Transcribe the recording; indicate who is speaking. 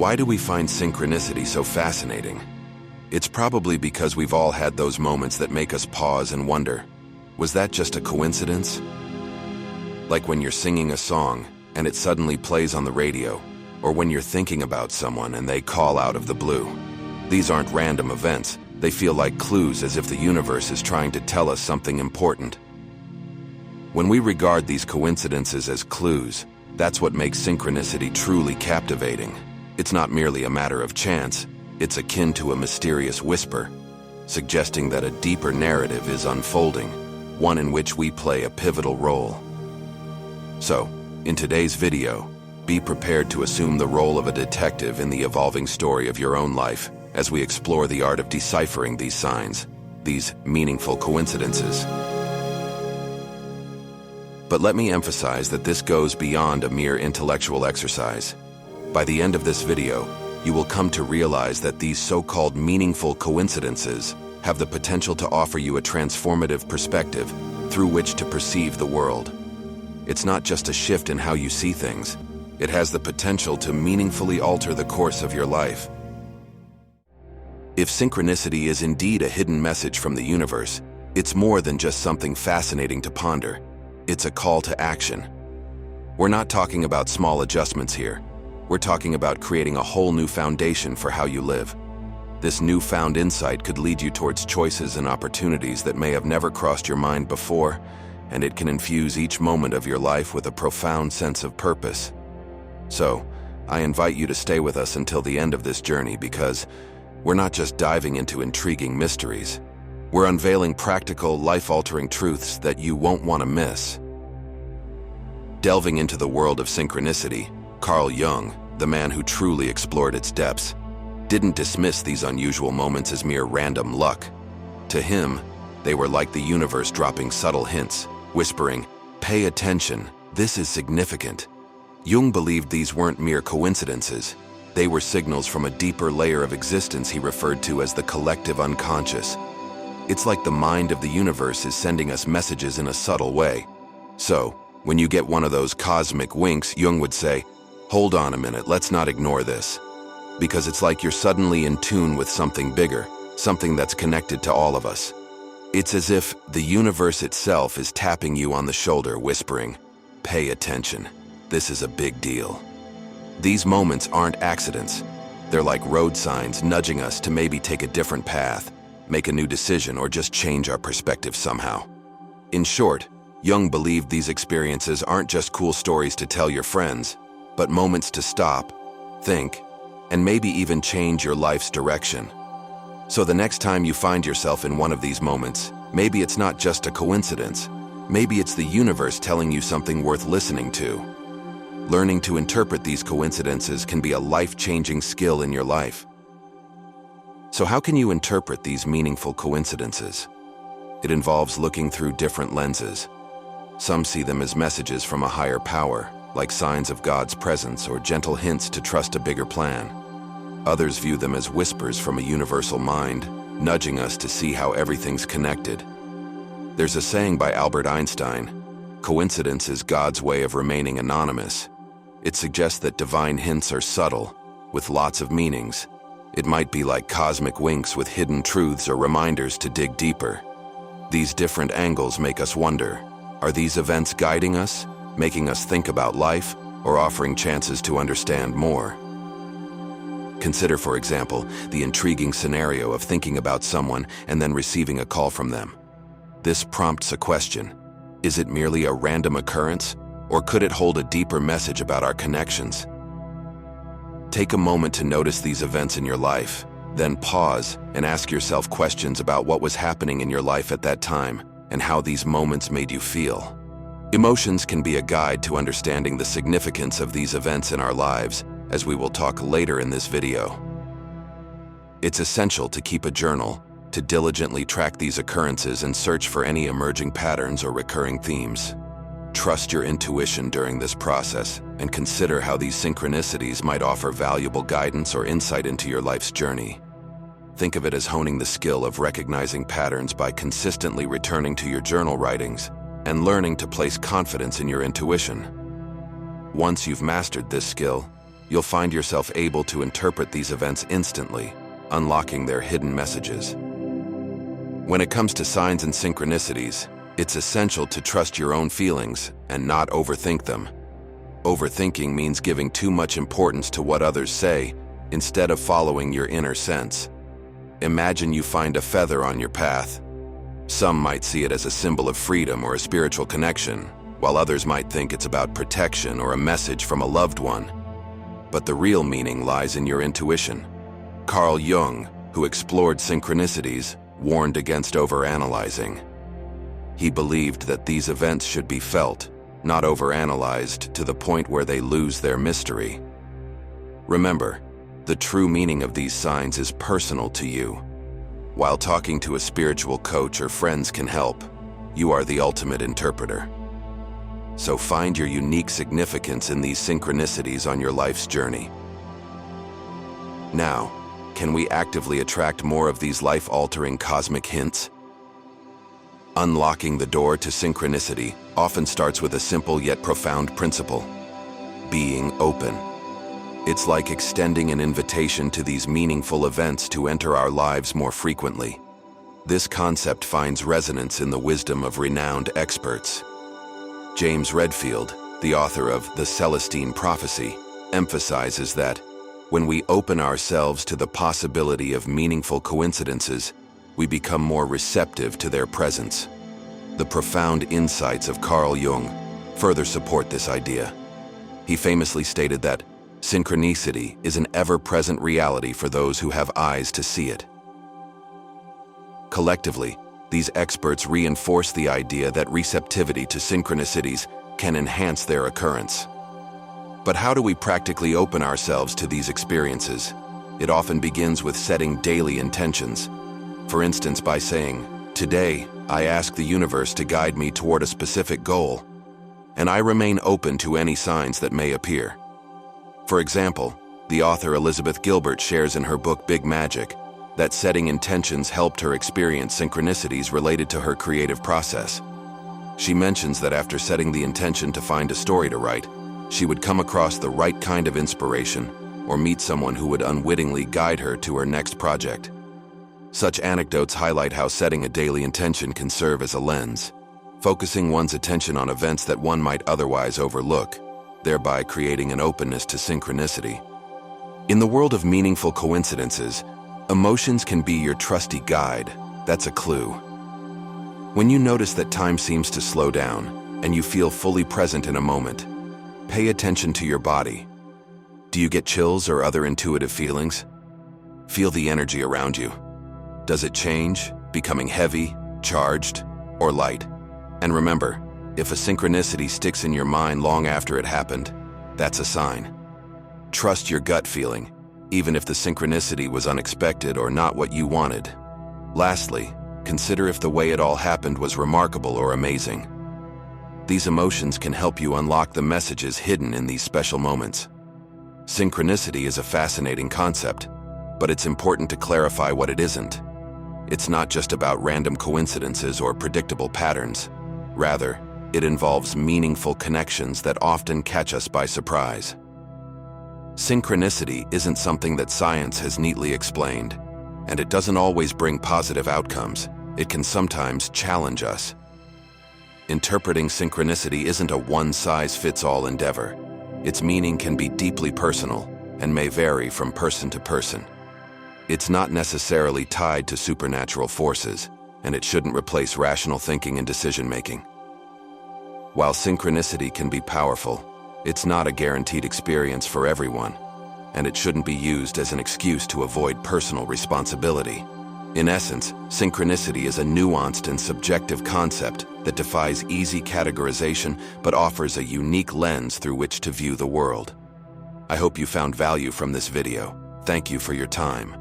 Speaker 1: Why do we find synchronicity so fascinating? It's probably because we've all had those moments that make us pause and wonder, was that just a coincidence? Like when you're singing a song and it suddenly plays on the radio, or when you're thinking about someone and they call out of the blue. These aren't random events. They feel like clues, as if the universe is trying to tell us something important. When we regard these coincidences as clues, that's what makes synchronicity truly captivating. It's not merely a matter of chance, it's akin to a mysterious whisper, suggesting that a deeper narrative is unfolding, one in which we play a pivotal role. So, in today's video, be prepared to assume the role of a detective in the evolving story of your own life as we explore the art of deciphering these signs, these meaningful coincidences. But let me emphasize that this goes beyond a mere intellectual exercise. By the end of this video, you will come to realize that these so-called meaningful coincidences have the potential to offer you a transformative perspective through which to perceive the world. It's not just a shift in how you see things, it has the potential to meaningfully alter the course of your life. If synchronicity is indeed a hidden message from the universe, it's more than just something fascinating to ponder. It's a call to action. We're not talking about small adjustments here. We're talking about creating a whole new foundation for how you live. This newfound insight could lead you towards choices and opportunities that may have never crossed your mind before, and it can infuse each moment of your life with a profound sense of purpose. So, I invite you to stay with us until the end of this journey, because we're not just diving into intriguing mysteries. We're unveiling practical, life-altering truths that you won't want to miss. Delving into the world of synchronicity, Carl Jung, the man who truly explored its depths, didn't dismiss these unusual moments as mere random luck. To him, they were like the universe dropping subtle hints, whispering, "Pay attention, this is significant." Jung believed these weren't mere coincidences. They were signals from a deeper layer of existence he referred to as the collective unconscious. It's like the mind of the universe is sending us messages in a subtle way. So, when you get one of those cosmic winks, Jung would say, "Hold on a minute, let's not ignore this." Because it's like you're suddenly in tune with something bigger, something that's connected to all of us. It's as if the universe itself is tapping you on the shoulder, whispering, "Pay attention. This is a big deal." These moments aren't accidents. They're like road signs nudging us to maybe take a different path, make a new decision, or just change our perspective somehow. In short, Jung believed these experiences aren't just cool stories to tell your friends, but moments to stop, think, and maybe even change your life's direction. So the next time you find yourself in one of these moments, maybe it's not just a coincidence. Maybe it's the universe telling you something worth listening to. Learning to interpret these coincidences can be a life-changing skill in your life. So how can you interpret these meaningful coincidences? It involves looking through different lenses. Some see them as messages from a higher power, like signs of God's presence or gentle hints to trust a bigger plan. Others view them as whispers from a universal mind, nudging us to see how everything's connected. There's a saying by Albert Einstein, "Coincidence is God's way of remaining anonymous." It suggests that divine hints are subtle, with lots of meanings. It might be like cosmic winks with hidden truths or reminders to dig deeper. These different angles make us wonder, are these events guiding us, making us think about life, or offering chances to understand more? Consider, for example, the intriguing scenario of thinking about someone and then receiving a call from them. This prompts a question. Is it merely a random occurrence, or could it hold a deeper message about our connections? Take a moment to notice these events in your life, then pause and ask yourself questions about what was happening in your life at that time and how these moments made you feel. Emotions can be a guide to understanding the significance of these events in our lives, as we will talk later in this video. It's essential to keep a journal, to diligently track these occurrences and search for any emerging patterns or recurring themes. Trust your intuition during this process and consider how these synchronicities might offer valuable guidance or insight into your life's journey. Think of it as honing the skill of recognizing patterns by consistently returning to your journal writings and learning to place confidence in your intuition. Once you've mastered this skill, you'll find yourself able to interpret these events instantly, unlocking their hidden messages. When it comes to signs and synchronicities, it's essential to trust your own feelings and not overthink them. Overthinking means giving too much importance to what others say instead of following your inner sense. Imagine you find a feather on your path. Some might see it as a symbol of freedom or a spiritual connection, while others might think it's about protection or a message from a loved one. But the real meaning lies in your intuition. Carl Jung, who explored synchronicities, warned against overanalyzing. He believed that these events should be felt, not overanalyzed to the point where they lose their mystery. Remember, the true meaning of these signs is personal to you. While talking to a spiritual coach or friends can help, you are the ultimate interpreter. So find your unique significance in these synchronicities on your life's journey. Now, can we actively attract more of these life-altering cosmic hints? Unlocking the door to synchronicity often starts with a simple yet profound principle: being open. It's like extending an invitation to these meaningful events to enter our lives more frequently. This concept finds resonance in the wisdom of renowned experts. James Redfield, the author of The Celestine Prophecy, emphasizes that when we open ourselves to the possibility of meaningful coincidences, we become more receptive to their presence. The profound insights of Carl Jung further support this idea. He famously stated that synchronicity is an ever-present reality for those who have eyes to see it. Collectively, these experts reinforce the idea that receptivity to synchronicities can enhance their occurrence. But how do we practically open ourselves to these experiences? It often begins with setting daily intentions. For instance, by saying, "Today, I ask the universe to guide me toward a specific goal, and I remain open to any signs that may appear." For example, the author Elizabeth Gilbert shares in her book Big Magic that setting intentions helped her experience synchronicities related to her creative process. She mentions that after setting the intention to find a story to write, she would come across the right kind of inspiration or meet someone who would unwittingly guide her to her next project. Such anecdotes highlight how setting a daily intention can serve as a lens, focusing one's attention on events that one might otherwise overlook, thereby creating an openness to synchronicity. In the world of meaningful coincidences, emotions can be your trusty guide. That's a clue. When you notice that time seems to slow down and you feel fully present in a moment, pay attention to your body. Do you get chills or other intuitive feelings? Feel the energy around you. Does it change, becoming heavy, charged, or light? And remember, if a synchronicity sticks in your mind long after it happened, that's a sign. Trust your gut feeling, even if the synchronicity was unexpected or not what you wanted. Lastly, consider if the way it all happened was remarkable or amazing. These emotions can help you unlock the messages hidden in these special moments. Synchronicity is a fascinating concept, but it's important to clarify what it isn't. It's not just about random coincidences or predictable patterns. Rather, it involves meaningful connections that often catch us by surprise. Synchronicity isn't something that science has neatly explained, and it doesn't always bring positive outcomes. It can sometimes challenge us. Interpreting synchronicity isn't a one-size-fits-all endeavor. Its meaning can be deeply personal and may vary from person to person. It's not necessarily tied to supernatural forces, and it shouldn't replace rational thinking and decision-making. While synchronicity can be powerful, it's not a guaranteed experience for everyone, and it shouldn't be used as an excuse to avoid personal responsibility. In essence, synchronicity is a nuanced and subjective concept that defies easy categorization but offers a unique lens through which to view the world. I hope you found value from this video. Thank you for your time.